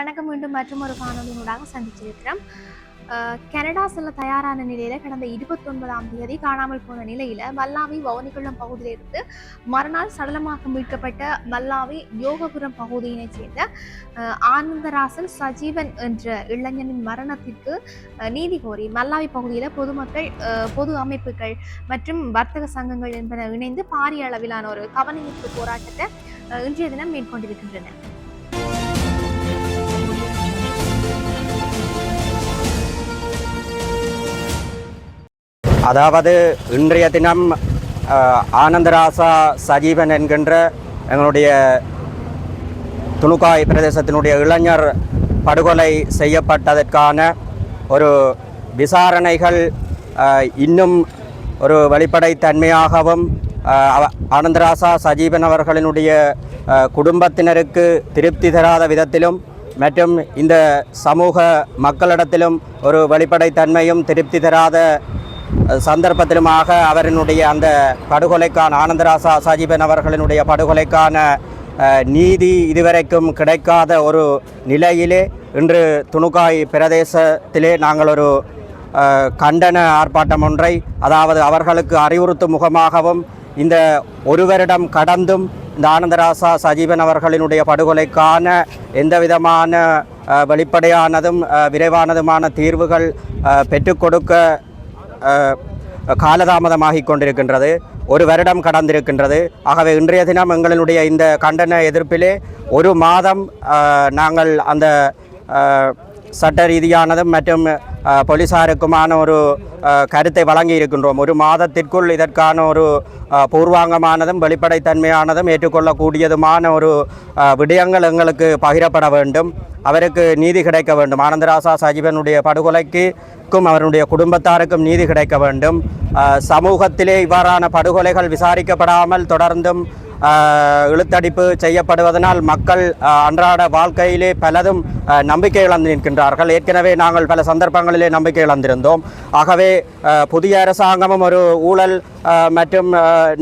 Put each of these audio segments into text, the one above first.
வணக்கம். மீண்டும் மற்றொரு காணொலியினூடாக சந்திச்சிருக்கிறோம். கனடா செல்ல தயாரான நிலையில கடந்த 29ஆம் தேதி காணாமல் போன நிலையில மல்லாவி வவுனிக்குளம் பகுதியிலிருந்து மறுநாள் சடலமாக மீட்கப்பட்ட மல்லாவி யோகபுரம் பகுதியினைச் சேர்ந்த ஆனந்தராசன் சஜீவன் என்ற இளைஞனின் மரணத்திற்கு நீதி கோரி மல்லாவி பகுதியில பொதுமக்கள், பொது அமைப்புகள் மற்றும் வர்த்தக சங்கங்கள் என்பன இணைந்து பாரிய அளவிலான ஒரு கவனஈர்ப்பு போராட்டத்தை இன்றைய தினம் மேற்கொண்டிருக்கின்றன. அதாவது இன்றைய தினம் ஆனந்தராசா சஜீவன் என்கின்ற எங்களுடைய துணுக்காய் பிரதேசத்தினுடைய இளைஞர் படுகொலை செய்யப்பட்டதற்கான ஒரு விசாரணைகள் இன்னும் ஒரு வெளிப்படைத்தன்மையாகவும் ஆனந்தராசா சஜீவன் அவர்களினுடைய குடும்பத்தினருக்கு திருப்தி தராத விதத்திலும் மற்றும் இந்த சமூக மக்களிடத்திலும் ஒரு வெளிப்படைத்தன்மையும் திருப்தி தராத சந்தர்ப்பத்திலுமாக அவரினுடைய அந்த படுகொலைக்கான ஆனந்தராசா சஜீவன் அவர்களினுடைய படுகொலைக்கான நீதி இதுவரைக்கும் கிடைக்காத ஒரு நிலையிலே இன்று துணுக்காய் பிரதேசத்திலே நாங்கள் ஒரு கண்டன ஆர்ப்பாட்டம் ஒன்றை, அதாவது அவர்களுக்கு அறிவுறுத்தும் முகமாகவும் இந்த ஒரு வருடம் கடந்தும் இந்த ஆனந்தராசா சஜீவன் அவர்களினுடைய படுகொலைக்கான எந்தவிதமான வெளிப்படையானதும் விரைவானதுமான தீர்வுகள் பெற்றுக் கொடுக்க காலதாமதமாகிக் கொண்டிருக்கின்றது. ஒரு வருடம் கடந்திருக்கின்றது. ஆகவே இன்றைய தினம் எங்களுடைய இந்த கண்டன எதிர்ப்பிலே ஒரு மாதம் நாங்கள் அந்த சட்ட ரீதியானதும் மற்றும் போலீசாருக்குமான ஒரு கருத்தை வழங்கி இருக்கின்றோம். ஒரு மாதத்திற்குள் இதற்கான ஒரு பூர்வாங்கமானதும் வெளிப்படைத்தன்மையானதும் ஏற்றுக்கொள்ளக்கூடியதுமான ஒரு விடயங்கள் எங்களுக்கு பகிரப்பட வேண்டும். அவருக்கு நீதி கிடைக்க வேண்டும். ஆனந்தராசா சஜீவனுடைய படுகொலைக்கும் அவருடைய குடும்பத்தாருக்கும் நீதி கிடைக்க வேண்டும். சமூகத்திலே இவ்வாறான படுகொலைகள் விசாரிக்கப்படாமல் தொடர்ந்தும் இழுத்தடிப்பு செய்யப்படுவதனால் மக்கள் அன்றாட வாழ்க்கையிலே பலதும் நம்பிக்கை இழந்து நிற்கின்றார்கள். ஏற்கனவே நாங்கள் பல சந்தர்ப்பங்களிலே நம்பிக்கை இழந்திருந்தோம். ஆகவே புதிய அரசாங்கமும் ஒரு ஊழல் மற்றும்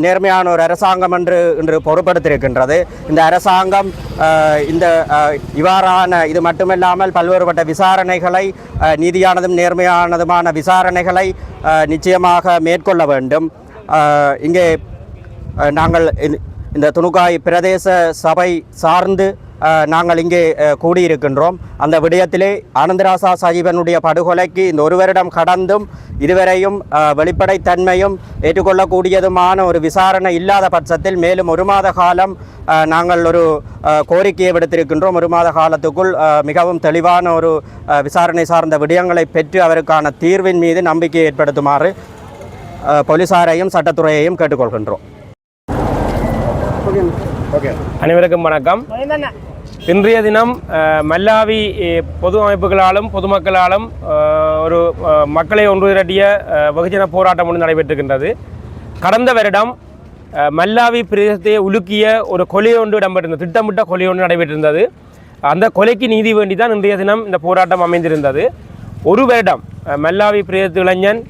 நேர்மையான ஒரு அரசாங்கம் என்று இன்று பொறுப்படுத்தியிருக்கின்றது. இந்த அரசாங்கம் இந்த இவ்வாறான இது மட்டுமில்லாமல் பல்வேறுபட்ட விசாரணைகளை, நீதியானதும் நேர்மையானதுமான விசாரணைகளை நிச்சயமாக மேற்கொள்ள வேண்டும். இங்கே நாங்கள் இந்த துணுக்காய் பிரதேச சபை சார்ந்து நாங்கள் இங்கே கூடியிருக்கின்றோம். அந்த விடயத்திலே ஆனந்தராசா சஜீவனுடைய படுகொலைக்கு இந்த ஒரு வருடம் கடந்தும் இதுவரையும் வெளிப்படைத்தன்மையும் ஏற்றுக்கொள்ளக்கூடியதுமான ஒரு விசாரணை இல்லாத பட்சத்தில் மேலும் ஒரு மாத காலம் நாங்கள் ஒரு கோரிக்கையை விடுத்திருக்கின்றோம். ஒரு மாத காலத்துக்குள் மிகவும் தெளிவான ஒரு விசாரணை சார்ந்த விடயங்களை பெற்று அவருக்கான தீர்வின் மீது நம்பிக்கை ஏற்படுத்துமாறு போலீசாரையும் சட்டத்துறையையும் கேட்டுக்கொள்கின்றோம். அனைவருக்கும் வணக்கம். இன்றைய தினம் மல்லாவி பொது அமைப்புகளாலும் பொதுமக்களாலும் ஒரு மக்களை ஒன்று திரட்டிய வெகுஜன போராட்டம் ஒன்று நடைபெற்றிருக்கின்றது. கடந்த வருடம் மல்லாவி பிரதேசத்தை உலுக்கிய ஒரு கொலை ஒன்று இடம்பெற்றிருந்தது. திட்டமிட்ட கொலை ஒன்று நடைபெற்றிருந்தது. அந்த கொலைக்கு நீதி வேண்டி தான் இன்றைய தினம் இந்த போராட்டம் அமைந்திருந்தது. ஒரு வருடம் மல்லாவி பிரதேச இளைஞன்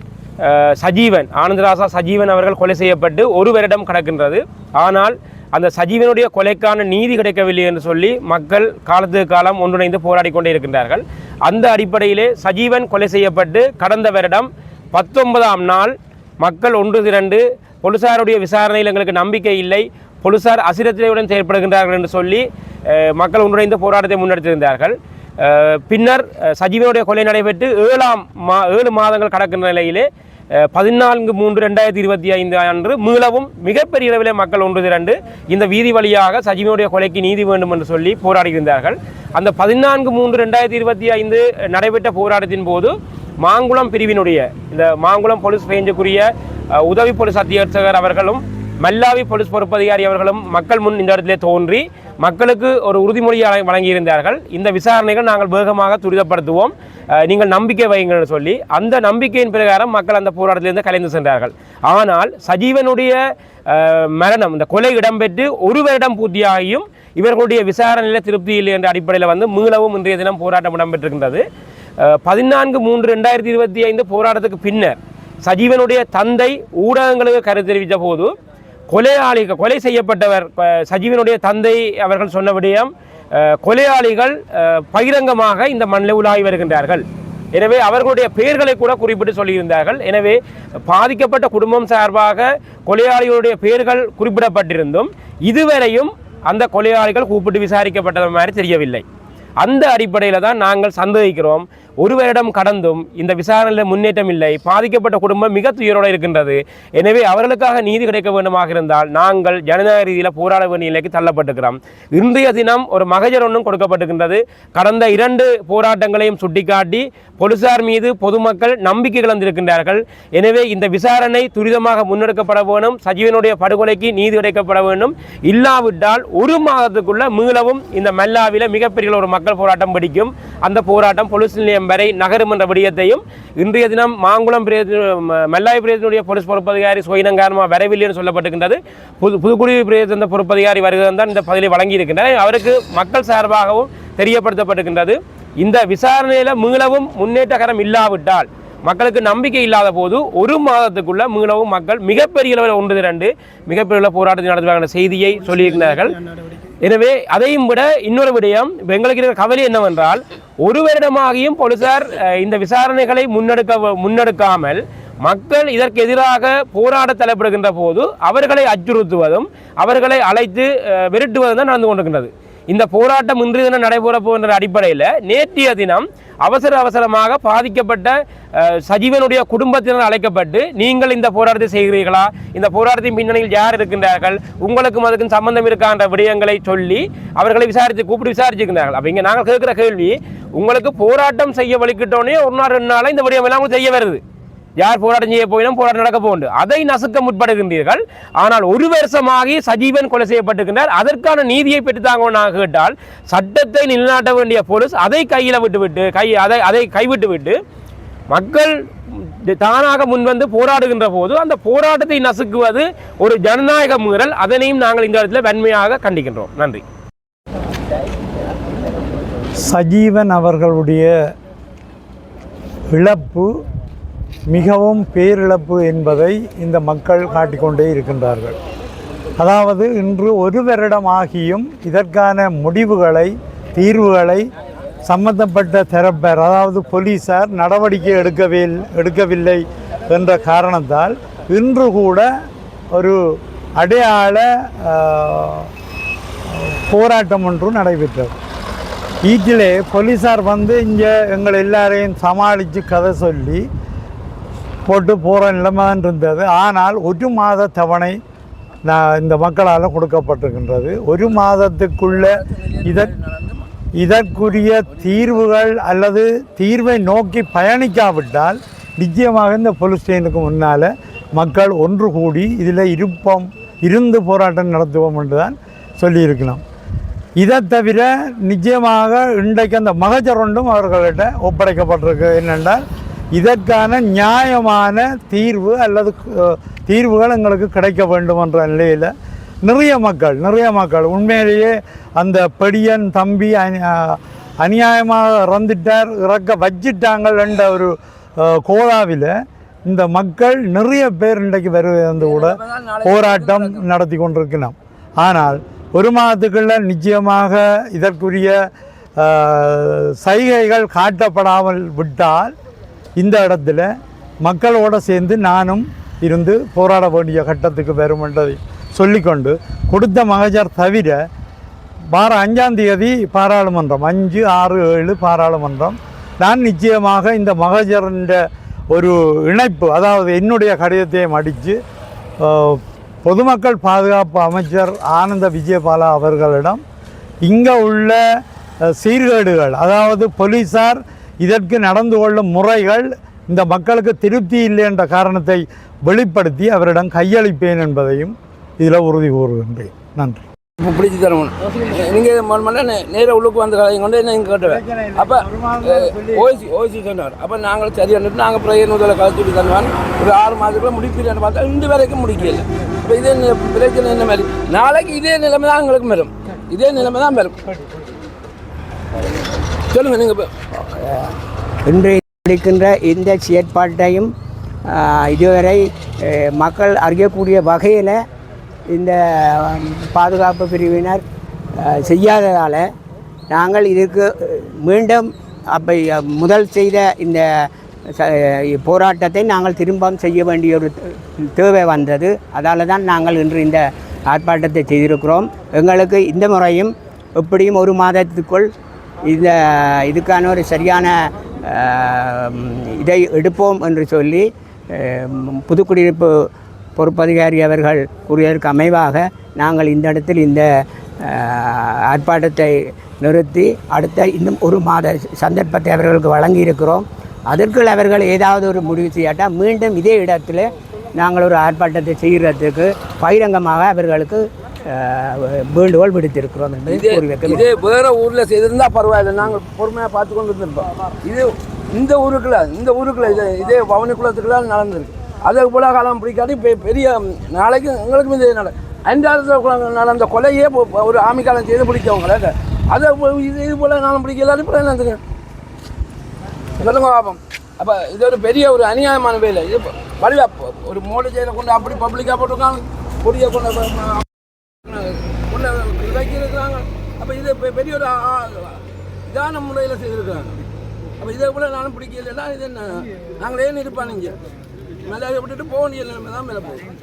சஜீவன், ஆனந்தராசா சஜீவன் அவர்கள் கொலை செய்யப்பட்டு ஒரு வருடம் கடக்கின்றது. ஆனால் அந்த சஜீவனுடைய கொலைக்கான நீதி கிடைக்கவில்லை என்று சொல்லி மக்கள் காலத்துக்கு காலம் ஒன்றிணைந்து போராடி கொண்டே இருக்கின்றார்கள். அந்த அடிப்படையிலே சஜீவன் கொலை செய்யப்பட்டு கடந்த வருடம் 19ஆம் நாள் மக்கள் ஒன்று திரண்டு போலீசாருடைய விசாரணையில் எங்களுக்கு நம்பிக்கை இல்லை, போலீசார் அசிரத்தையுடன் செயல்படுகின்றார்கள் என்று சொல்லி மக்கள் ஒன்றிணைந்து போராட்டத்தை முன்னெடுத்திருந்தார்கள். பின்னர் சஜீவனுடைய கொலை நடைபெற்று 7 மாதங்கள் கடக்கின்ற நிலையிலே 14/3/2025 அன்று மீளவும் மிகப்பெரிய அளவிலே மக்கள் ஒன்று திரண்டு இந்த வீதி வழியாக சஜீவனுடைய கொலைக்கு நீதி வேண்டும் என்று சொல்லி போராடுகின்றார்கள். அந்த 14/3/2025 நடைபெற்ற போராட்டத்தின் போது மாங்குளம் பிரிவினுடைய இந்த மாங்குளம் போலீஸ் ரேஞ்சுக்குரிய உதவி போலீஸ் அத்தியட்சகர் அவர்களும் மல்லாவி போலீஸ் பொறுப்பதிகாரி அவர்களும் மக்கள் முன் இந்த இடத்திலே தோன்றி மக்களுக்கு ஒரு உறுதிமொழியை வழங்கியிருந்தார்கள். இந்த விசாரணைகள் நாங்கள் வேகமாக துரிதப்படுத்துவோம், நீங்கள் நம்பிக்கை வையுங்கள் சொல்லி அந்த நம்பிக்கையின் பிரகாரம் மக்கள் அந்த போராட்டத்திலிருந்து கலைந்து சென்றார்கள். ஆனால் சஜீவனுடைய மரணம், இந்த கொலை இடம்பெற்று ஒரு வருடம் பூர்த்தியாகியும் இவர்களுடைய விசாரணையில் திருப்தி இல்லை என்ற அடிப்படையில் மீளவும் இன்றைய தினம் போராட்டம் இடம்பெற்றிருக்கின்றது. 14/3/2025 போராட்டத்துக்கு பின்னர் சஜீவனுடைய தந்தை ஊடகங்களுக்கு கருத்து தெரிவித்த போது கொலை செய்யப்பட்டவர் சஜீவனுடைய தந்தை அவர்கள் சொன்ன விடயம் கொலையாளிகள் பகிரங்கமாக இந்த மண்ணில் உலாவி வருகின்றார்கள். எனவே அவர்களுடைய பெயர்களை கூட குறிப்பிட்டு சொல்லியிருந்தார்கள். எனவே பாதிக்கப்பட்ட குடும்பம் சார்பாக கொலையாளிகளுடைய பெயர்கள் குறிப்பிடப்பட்டிருந்தும் இதுவரையும் அந்த கொலையாளிகள் கூப்பிட்டு விசாரிக்கப்பட்டது மாதிரி தெரியவில்லை. அந்த அடிப்படையில் தான் நாங்கள் சந்தேகிக்கிறோம். ஒரு வருடம் கடந்தும் இந்த விசாரணையில் முன்னேற்றம் இல்லை. பாதிக்கப்பட்ட குடும்பம் மிக துயரோடு இருக்கின்றது. எனவே அவர்களுக்காக நீதி கிடைக்க வேண்டுமாக இருந்தால் நாங்கள் ஜனநாயக ரீதியில் போராட வேண்டிய நிலைக்கு தள்ளப்பட்டிருக்கிறோம். இன்றைய தினம் ஒரு மகஜர் ஒன்றும் கொடுக்கப்பட்டிருக்கின்றது. கடந்த 2 போராட்டங்களையும் சுட்டிக்காட்டி போலீசார் மீது பொதுமக்கள் நம்பிக்கை இழந்திருக்கின்றார்கள். எனவே இந்த விசாரணை துரிதமாக முன்னெடுக்கப்பட வேண்டும். சஜீவனுடைய படுகொலைக்கு நீதி கிடைக்கப்பட வேண்டும். இல்லாவிட்டால் 1 மாதத்துக்குள்ள மீளவும் இந்த மல்லாவில மிகப்பெரிய ஒரு மக்கள் போராட்டம் பிடிக்கும். அந்த போராட்டம் போலீஸ் நிலையம் வரை நகரும் என்ற விடயத்தையும் இன்றைய தினம் மாங்குளம் மல்லாய் பிரதேசனுடைய போலீஸ் பொறுப்பதிகாரி சுயினங்காரமாக வரவில்லை என்று சொல்லப்பட்டிருக்கின்றது. புதுக்குடி பிரதேச பொறுப்பதிகாரி வருகிறதான் தான் இந்த பதிலை வழங்கி இருக்கின்றனர். அவருக்கு மக்கள் சார்பாகவும் தெரியப்படுத்தப்பட்டிருக்கின்றது. இந்த விசாரணையில் மீளவும் முன்னேற்றகரம் இல்லாவிட்டால் மக்களுக்கு நம்பிக்கை இல்லாத போது 1 மாதத்துக்குள்ள மீளவும் மக்கள் மிகப்பெரிய அளவில் ஒன்று திரண்டு மிகப்பெரிய போராட்டத்தை நடத்துவாங்க செய்தியை சொல்லியிருக்கிறார்கள். எனவே அதையும் விட இன்னொரு விடயம் எங்களுக்கு இருக்கிற கவலை என்னவென்றால் 1 வருடமாகியும் போலீசார் இந்த விசாரணைகளை முன்னெடுக்காமல் மக்கள் இதற்கு எதிராக போராட தலைப்படுகின்ற போது அவர்களை அச்சுறுத்துவதும் அவர்களை அழைத்து விரட்டுவதும் தான் நடந்து கொண்டிருக்கின்றது. இந்த போராட்டம் இன்றைய தினம் நடைபெற போகின்ற அடிப்படையில் நேற்றைய தினம் அவசரமாக பாதிக்கப்பட்ட சஜீவனுடைய குடும்பத்தினர் அழைக்கப்பட்டு நீங்கள் இந்த போராட்டத்தை செய்கிறீர்களா, இந்த போராட்டத்தின் பின்னணியில் யார் இருக்கின்றார்கள், உங்களுக்கும் அதுக்கும் சம்பந்தம் இருக்கான்ற விடயங்களை சொல்லி அவர்களை கூப்பிட்டு விசாரிச்சிருக்கிறார்கள். அப்போ இங்கே நாங்கள் கேட்குற கேள்வி, உங்களுக்கு போராட்டம் செய்ய வலிக்கிட்டோன்னே 1 நாள் 2 நாள் இந்த விடயம் எல்லாம் செய்ய வருது. யார் போராட்டம் செய்ய போயினும் போராட்டம் நடக்க போகுது, அதை நசுக்க முற்படுகின்றீர்கள். ஆனால் 1 வருஷமாகி சஜீவன் கொலை செய்யப்பட்டிருக்கின்றார். அதற்கான நீதியை பெற்றுத்தாங்க நாங்கள் கேட்டால் சட்டத்தை நிலைநாட்ட வேண்டிய போலீஸ் அதை கையில் அதை கைவிட்டு மக்கள் தானாக முன்வந்து போராடுகின்ற போது அந்த போராட்டத்தை நசுக்குவது ஒரு ஜனநாயக மீறல். அதனையும் நாங்கள் இந்த இடத்துல வன்மையாக கண்டிக்கின்றோம். நன்றி. சஜீவன் அவர்களுடைய இழப்பு மிகவும் பேரிழப்பு என்பதை இந்த மக்கள் காட்டிக்கொண்டே இருக்கின்றார்கள். அதாவது இன்று 1 வருடம் ஆகியும் இதற்கான முடிவுகளை தீர்வுகளை சம்பந்தப்பட்ட தரப்பர் அதாவது போலீசார் நடவடிக்கை எடுக்கவில்லை என்ற காரணத்தால் இன்று கூட ஒரு அடையாள போராட்டம் ஒன்று நடைபெற்றது. வீட்டிலே போலீசார் வந்து இங்கே எங்கள் எல்லாரையும் சமாளித்து கதை சொல்லி போட்டு போகிற நிலைமை தான் இருந்தது. ஆனால் 1 மாத தவணை இந்த மக்களால் கொடுக்கப்பட்டிருக்கின்றது. 1 மாதத்துக்குள்ளே இதற்குரிய தீர்வுகள் அல்லது தீர்வை நோக்கி பயணிக்காவிட்டால் நிச்சயமாக இந்த போலீஸ் ஸ்டேஷனுக்கு முன்னால் மக்கள் ஒன்று கூடி இதில் இருந்து போராட்டம் நடத்துவோம் என்று தான் சொல்லியிருக்கலாம். இதை தவிர நிச்சயமாக இன்றைக்கு அந்த மகஜர் ஒன்றும் அவர்கள்ட்ட ஒப்படைக்கப்பட்டிருக்கு. என்னென்றால் இதற்கான நியாயமான தீர்வு அல்லது தீர்வுகள் எங்களுக்கு கிடைக்க வேண்டும் என்ற நிலையில் நிறைய மக்கள் உண்மையிலேயே அந்த பெடியன் தம்பி அநியாயமாக இறக்க வச்சிட்டாங்கள் என்ற ஒரு கோலாவில் இந்த மக்கள் நிறைய பேர் இன்றைக்கு வருவது கூட போராட்டம் நடத்தி கொண்டிருக்கிறோம். ஆனால் 1 மாதத்துக்குள்ள நிச்சயமாக இதற்குரிய சைகைகள் காட்டப்படாமல் விட்டால் இந்த இடத்துல மக்களோடு சேர்ந்து நானும் இருந்து போராட வேண்டிய கட்டத்துக்கு வரும் என்பதை சொல்லிக்கொண்டு கொடுத்த மகஜர் தவிர வார 5ஆம் தேதி பாராளுமன்றம் 5, 6, 7 பாராளுமன்றம் நான் நிச்சயமாக இந்த மகஜரின் ஒரு இணைப்பு அதாவது என்னுடைய கடிதத்தையும் அடித்து பொதுமக்கள் பாதுகாப்பு அமைச்சர் ஆனந்த விஜயபாலா அவர்களிடம் இங்கே உள்ள சீர்கேடுகள் அதாவது போலீஸார் இதற்கு நடந்து கொள்ளும் முறைகள் இந்த மக்களுக்கு திருப்தி இல்லை என்ற காரணத்தை வெளிப்படுத்தி அவரிடம் கையளிப்பேன் என்பதையும் இதில் உறுதி கூறுகின்றேன். நன்றி. இப்போ பிடிச்சி தரணும் நீங்கள் மண்ண நேராக உள்ளுக்கு வந்து கலையும் கொண்டு என்ன இங்கே கட்டுவேன். அப்போ ஓசி சொன்னார். அப்போ நாங்கள் சரி வந்துட்டு நாங்கள் பிரையர் முதல்ல கழிச்சுட்டு தருவான் ஒரு 6 மாதத்துக்குள்ள முடிப்பீங்கன்னு பார்த்தா இன்று வரைக்கும் முடிக்கல. இப்போ இதே பிரச்சனை என்ன மாதிரி நாளைக்கு இதே நிலைமை தான் எங்களுக்கு வரும். இதே நிலைமை தான் வரும். சொல்லுங்கள் நீங்கள். இன்றைய இருக்கின்ற இந்த செயற்பாட்டையும் இதுவரை மக்கள் அறியக்கூடிய வகையில் இந்த பாதுகாப்பு பிரிவினர் செய்யாததால் நாங்கள் இதுக்கு மீண்டும் அப்போ முதல் செய்த இந்த போராட்டத்தை நாங்கள் திரும்பவும் செய்ய வேண்டிய ஒரு தேவை வந்தது. அதால் தான் நாங்கள் இன்று இந்த ஆர்ப்பாட்டத்தை செய்திருக்கிறோம். எங்களுக்கு இந்த முறையும் எப்படியும் ஒரு மாதத்துக்குள் இதுக்கான ஒரு சரியான இதை எடுப்போம் என்று சொல்லி புதுக்குடியிருப்பு பொறுப்பதிகாரி அவர்கள் கூறியதற்கு அமைவாக நாங்கள் இந்த இடத்தில் இந்த ஆர்ப்பாட்டத்தை நிறுத்தி அடுத்த இன்னும் ஒரு மாத சந்தர்ப்பத்தை அவர்களுக்கு வழங்கியிருக்கிறோம். அதற்குள் அவர்கள் ஏதாவது ஒரு முடிவு செய்யாட்டால் மீண்டும் இதே இடத்துல நாங்கள் ஒரு ஆர்ப்பாட்டத்தை செய்கிறதுக்கு பகிரங்கமாக அவர்களுக்கு வேண்டுகோள் விடுத்திருக்கிறோம் என்பதை கூறி வைக்க. இதே வேறு ஊரில் செய்திருந்தால் பரவாயில்லை, நாங்கள் பொறுமையாக பார்த்து கொண்டு இருந்திருப்போம். இது இந்த ஊருக்குள்ள இதே பவனிக்குளத்துக்குள்ள நடந்திருக்கு. அதை போல காலம் பிடிக்காது. பெரிய நாளைக்கு எங்களுக்கும் இதே நடந்த கொலையே ஒரு ஆமிக்காலம் செய்து பிடிச்சவங்கள அதை இது போல நாளும் பிடிக்கல. இப்போ என்ன தெரியும் சொல்லுங்க பாப்போம். அப்போ இது ஒரு பெரிய ஒரு அநியாயமான வேலை. இது வழிவா ஒரு மோடி ஜெயில கொண்டு அப்படி பப்ளிக்காக போட்டிருக்காங்க, கொடியை கொண்டு வைக்கிறாங்க. அப்போ இது பெரிய ஒரு இதான முறையில் செய்திருக்கிறாங்க. அப்போ இதை கூட நானும் பிடிக்கலன்னா இது என்ன நாங்கள் ஏன் இருப்பானுங்க மேலே விட்டுட்டு போக வேண்டிய நிலைமை தான் மேலே போகும்.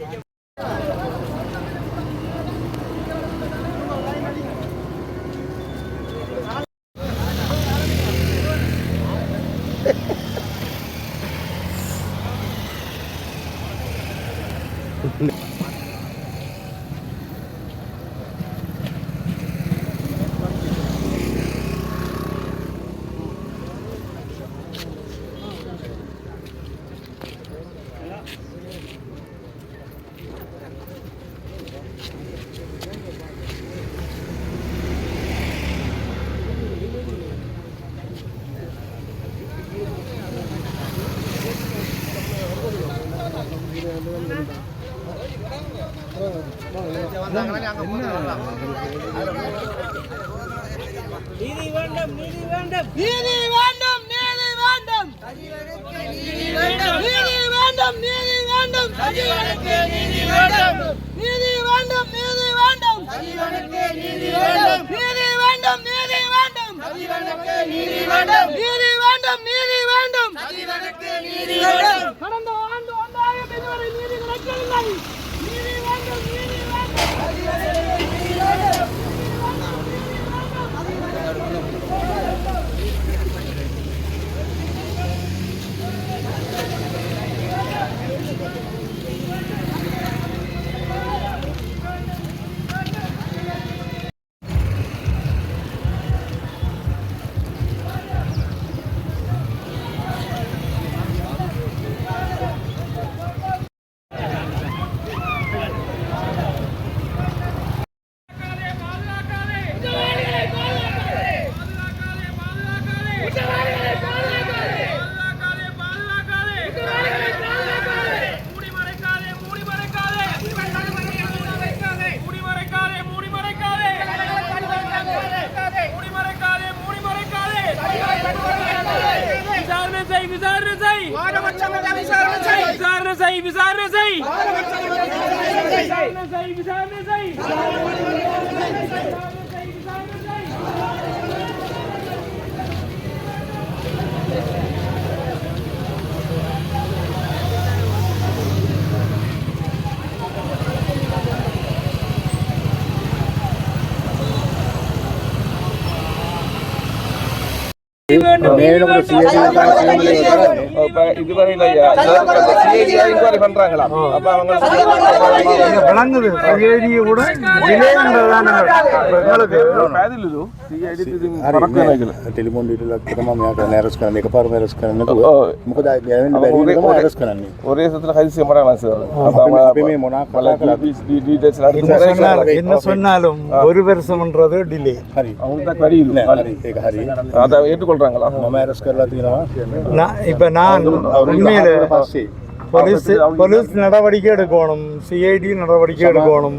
நீதி வேண்டும், நீதி வேண்டும், நீதி வேண்டும், நீதி வேண்டும், நீதி வேண்டும், நீதி வேண்டும், நீதி வேண்டும், நீதி வேண்டும், நீதி வேண்டும், நீதி வேண்டும், நீதி வேண்டும், நீதி வேண்டும், நீதி வேண்டும், நீதி வேண்டும், நீதி வேண்டும், நீதி வேண்டும், நீதி வேண்டும். கடந்த ஆண்டு ஒன்றாக இதுவரை நீதி கிடைக்கவில்லை. நீதி வேண்டும், நீதி வேண்டும், நீதி வேண்டும். ටෙලිෆෝන් ඩීටේල් එකක් තමයි මෙයා කරන්නේ අරස් කරන්නේ එකපාරම අරස් කරන්නේ නැතුව මොකද යවෙන්න බැරි වෙනකම අරස් කරන්නේ ஒரே சத்துல ஹரிசி மரலாம் சார் අපි මේ මොනවා කතා කරලා என்ன சொன்னாலும் ஒரு வருஷம்ன்றது டிலே. හරි அவங்களுக்கு தான் வழி இல்லை. හරි ඒක හරි அதை ஏற்றுக்கொள்றாங்களா? මම අරස් කරලා තියෙනවා இப்போ நான் உண்மையில පස්සේ போலீஸ் நடவடிக்கை எடுக்கணும், சிஐடி நடவடிக்கை எடுக்கணும்.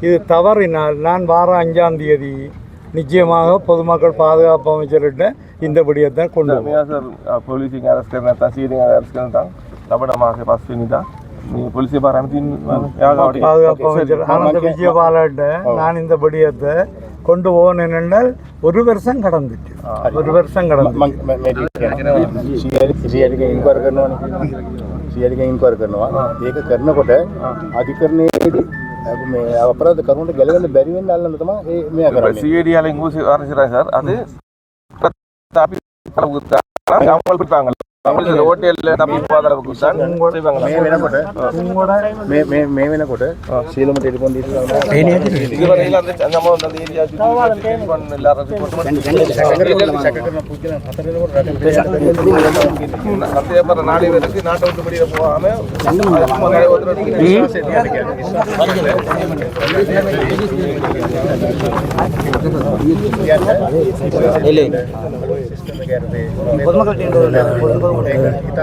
இது தவறினால் நான் வார 5ஆம் தேதி நிச்சயமாக பொதுமக்கள் பாதுகாப்பு அமைச்சர்கிட்ட இந்த விடயத்தை கொண்டு सर पोलिसिंग अरेस्ट करना था, सीडिंग अरेस्ट करना था, लबड़ा से पास नहीं था. पोलिस बारे में பாதுகாப்பு அமைச்சர் ஆனந்த விஜயபாலகிட்ட நான் இந்த விடயத்தை கொண்டு போகணும் என்றால் 1 வருஷம் கடந்துட்டு 1 வருஷம் கடந்து ඉන්කවර් කරනවා ඒක කරනකොට අධිකරණයේදී මේ අපරාධ කරුණට ගැලවෙන්න බැරි වෙන්න අල්ලන්න තමයි මෙයා කරන්නේ CID යාල ඉංග්‍රීසි ආරංචිරයි සර් அது අපි අවුල් පිටාංගල හෝටල් අපි පාදලක උසන් මේ වෙනකොට සීලම ටෙලිෆෝන් දීලා ඉවර ඉලන්ද නමෝ නදී ඒරියා ටෙලිෆෝන් ලාර රිපෝට් සැක කරන පුද්ගලයන් 4 වෙනකොට රටේ අපර නාඩි වෙනකි නාට උඩ පිටිය போகாம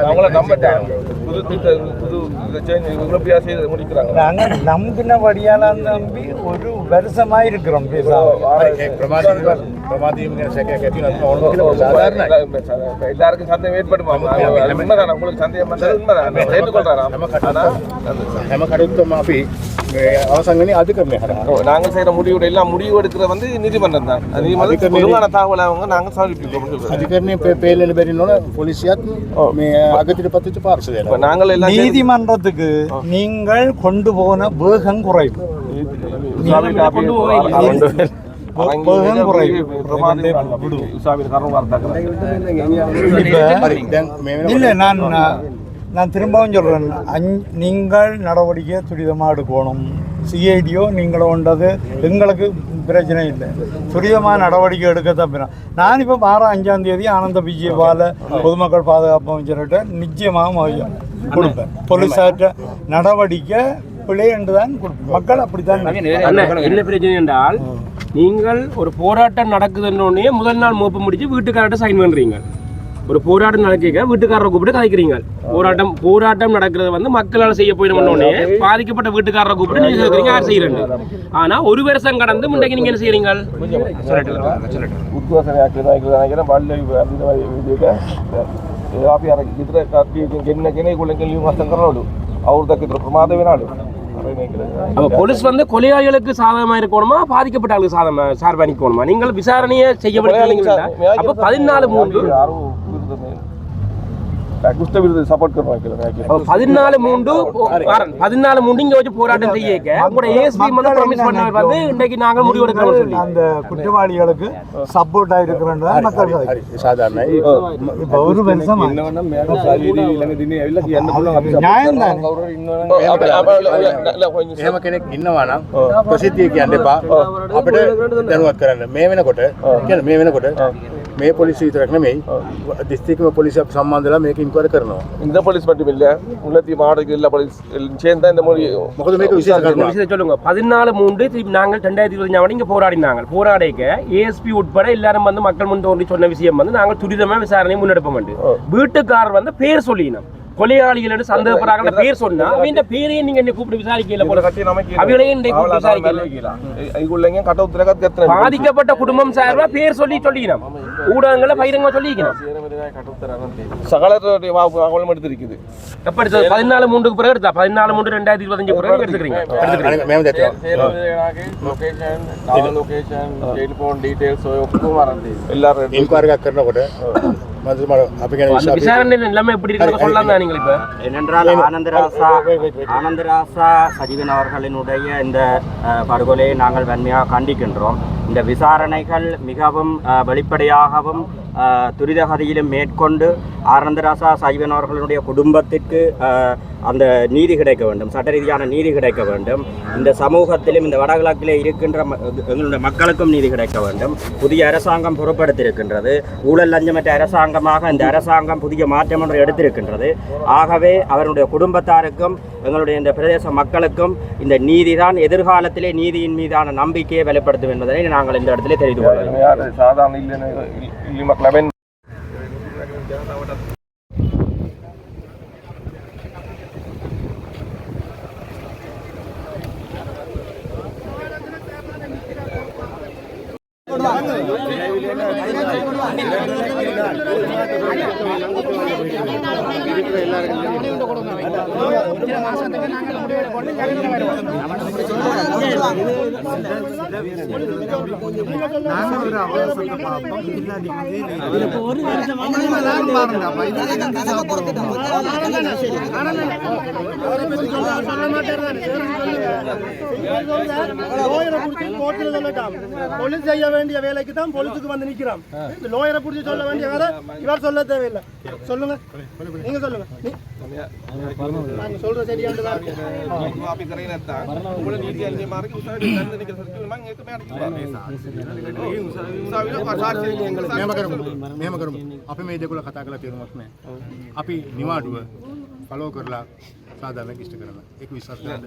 அவங்கள நம்பட்டாங்க புது சேஞ்ச் யூரோப்பியா செய்து முடிக்கிறாங்க நாங்கள் நம்பினபடியால நம்பி 1 வருஷமா இருக்கிறோம் எல்லாருக்கும் சந்தேகம் ஏற்படுமா உண்மைதான் உங்களுக்கு சந்தேகம் வந்தது உண்மைதான் ஏற்றுக்கொள்றாரா හැම කඩුත්තම අපි අවසන් වෙන්නේ අධිකරණය හරහා நாங்கள் செய்யற முடிவு எல்லாம் முடிவு எடுக்கிறது வந்து நீதிமன்றம் தான் நீதிமன்றம் பொதுவான தகவலை அவங்க நாங்க சமர்ப்பிக்கிறோம் අධිකරණය පේලෙන්න බැරි නෝන පොලිසියත් මේ අගතියට පත්වෙච්ච පාර්ශවය நாங்கள் எல்லாம் நீதிமன்றத்துக்கு நீங்கள் கொண்டு போன வேகம் குறைவு இல்லை நான் திரும்பவும் சொல்கிறேன் நீங்கள் நடவடிக்கை துரிதமாக எடுக்கணும் சிஐடியோ நீங்களும் கொண்டது எங்களுக்கு பிரச்சனை இல்லை துரிதமாக நடவடிக்கை எடுக்க தப்பினா நான் இப்போ 5ஆம் தேதி ஆனந்த விஜயபால பொதுமக்கள் பாதுகாப்பு அமைச்சர்கிட்ட நிச்சயமாக கொடுப்பேன் போலீஸார்ட்ட நடவடிக்கை பிழை என்று தான் கொடுப்பேன் மக்கள் அப்படித்தான் என்ன பிரச்சனை என்றால் நீங்கள் ஒரு போராட்டம் நடக்குதுன்னொடனே முதல் நாள் மோப்ப முடிச்சு வீட்டுக்கார்ட்ட சைன் பண்ணுறீங்க ஒரு போராட்டம் நடக்க வீட்டுக்காரரை கூப்பிட்டு கதைக்கிறீங்க போராட்டம் நடக்கிறது வந்து மக்களால் செய்ய போயிடணும்னே பாதிக்கப்பட்ட வீட்டுக்காரரை கூப்பிட்டு நீங்க கேட்குறீங்க யார் செய்யறீங்க ஆனா 1 வருஷம் கடந்து முன்னைக்கு நீங்க என்ன செய்யறீங்க போலீஸ் வந்து கொலையாளிகளுக்கு சாதகமா இருக்கணுமா பாதிக்கப்பட்ட ஆளுக்கு சார்பா நிக்கணுமா நீங்கள் விசாரணையை செய்யப்பட்ட அப்ப 14/3 இங்க வச்சு போராட்டம் செய்ய உங்களோட ஏஎஸ்பி வந்து ப்ராமிஸ் பண்ணவர் வந்து இன்னைக்கு நாங்க முடிவு எடுக்கிறோம் சொல்லி அந்த குற்றவாளிகளுக்கு சப்போர்ட் ஆயிருக்கிறோம் மக்கள் සාධාරණයි இப்ப 1 வருஷம் එහෙම කෙනෙක් ඉන්නවා නම් ප්‍රසිද්ධිය කියන්න එපා අපිට දැනුවත් කරන්න මේ වෙනකොට කියන්නේ මේ වෙනකොට මේ පොලිසිය විතරක් නෙමෙයි දිස්ත්‍රික්කම පොලිසිය සම්බන්ධලා මේක ඉන්ක්වයරි කරනවා இந்த போலீஸ் மட்டும் இல்ல உள்ளத்தி மாவட்டத்தில் எல்லா போலீஸ் சேர்ந்தா இந்த மொழி මොකද මේක විශේෂ කරනවා சொல்லுங்க 14/3 நாங்கள் 2025 இங்க போராடிக்க ஏஎஸ்பி உட்பட எல்லாரும் வந்து மக்கள் முன் தோன்றி சொன்ன விஷயம் வந்து நாங்கள் துரிதமா விசாரணை முன்னெடுப்போம் வீட்டுக்காரர் வந்து பேர் சொல்லினோம் கொலையாளிகள் சந்தேகப்படுறாங்க பேர் சொன்னா அவங்க பேரையே நீங்க என்ன கூப்பிட்டு விசாரிக்கல போல அவங்களையும் விசாரிக்கல பாதிக்கப்பட்ட குடும்பம் சார்பா பேர் சொல்லிக்கணும் ஊடகங்களை பகிரங்க சொல்லிக்கணும் சகலருடைய அவலம் எடுத்திருக்குது எப்ப எடுத்தது 14/3 பிறகு எடுத்தா 14/3/2025 பிறகு எடுத்துக்கிறீங்க ටෙලිෆෝන් ඩීටේල්ස් ඔය ඔක්කොම අරන් තියෙනවා எல்லாரும் இன்க்வயரி කරනකොට விசாரணை எல்லாமே எப்படி இருக்குன்னு சொல்லலாம் தான் நீங்க இப்ப ஏனென்றால் ஆனந்தராசா சஜீவன் அவர்களினுடைய இந்த படுகொலையை நாங்கள் வன்மையாக கண்டிக்கின்றோம். இந்த விசாரணைகள் மிகவும் வெளிப்படையாகவும் துரிதகதியிலும் மேற்கொண்டு ஆனந்தராசா சஜீவன் அவர்களுடைய குடும்பத்திற்கு அந்த நீதி கிடைக்க வேண்டும், சட்ட ரீதியான நீதி கிடைக்க வேண்டும். இந்த சமூகத்திலும் இந்த வடகிழக்கிலே இருக்கின்ற எங்களுடைய மக்களுக்கும் நீதி கிடைக்க வேண்டும். புதிய அரசாங்கம் பொறுப்பெடுத்திருக்கின்றது. ஊழல் லஞ்சமற்ற அரசாங்கமாக இந்த அரசாங்கம் புதிய மாற்றம் ஒன்று எடுத்திருக்கின்றது. ஆகவே அவருடைய குடும்பத்தாருக்கும் எங்களுடைய இந்த பிரதேச மக்களுக்கும் இந்த நீதிதான் எதிர்காலத்திலே நீதியின் மீதான நம்பிக்கையை வெளிப்படுத்தும் என்பதை நாங்கள் இந்த இடத்திலே தெரிந்து கொள்கிறோம். போலீஸ் செய்ய வேண்டிய வேலைக்கு தான் போலீஸுக்கு வந்து நிக்கிறோம். லோயரை புடிச்சு சொல்ல வேண்டிய வேலை இவர் சொல்ல தேவையில்லை. சொல்லுங்க, நீங்க சொல்லுங்க. நாங்க சொல்ற சரியாண்டுதான் මෙහෙම කරමු. අපි මේ දෙකොල්ල කතා කරලා තේරුමක් නැහැ. අපි නිවාඩුව ෆලෝ කරලා සාධාරණ ඉෂ්ට කරනවා. ඒක විශ්වාස කරන්න.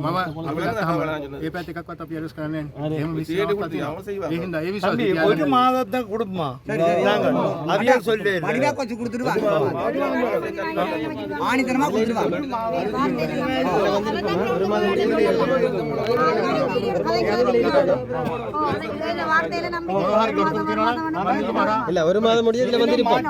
මම අපි ගත්තාම ඒ පැත්ත එකක්වත් අපි අරස් කරන්නේ නැහැ. එහෙම විශ්වාසයක් තියෙනවා. ඒ හින්දා ඒ විශ්වාසය ஒரு மாதத்தை கொடுப்போமா நாங்கள் அதையே சொல்லி வடிவா கொஞ்சம் கொடுத்துருவாங்க ஆணித்தனமா கொடுத்துருவாங்க இல்ல ஒரு மாதம் முடிய இதுல வந்திருப்போம்.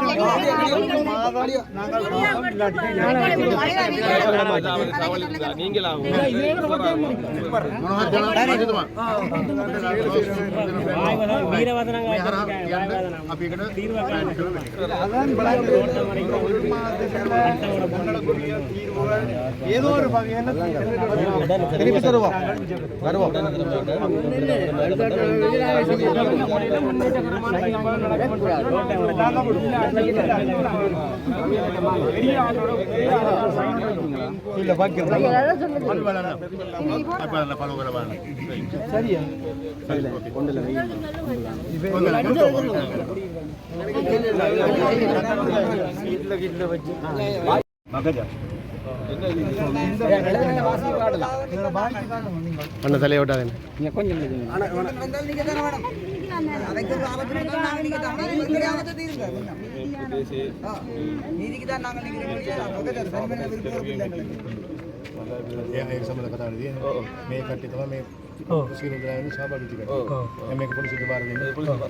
ஏதோ ஒரு வகையான திருப்பி தருவோம். வருவோம். இல்ல பாக்கிறேன் சரியா அண்ணா தலையை விட்டாங்க ඒක සම්බන්ධ කතා කරලා තියෙන්නේ. මේ කට්ටිය තමයි මේ සියලු දෙනාම සහභාගී වෙන්නේ. මේක පොලිසියට බාර දෙන්නේ. පොලිසියට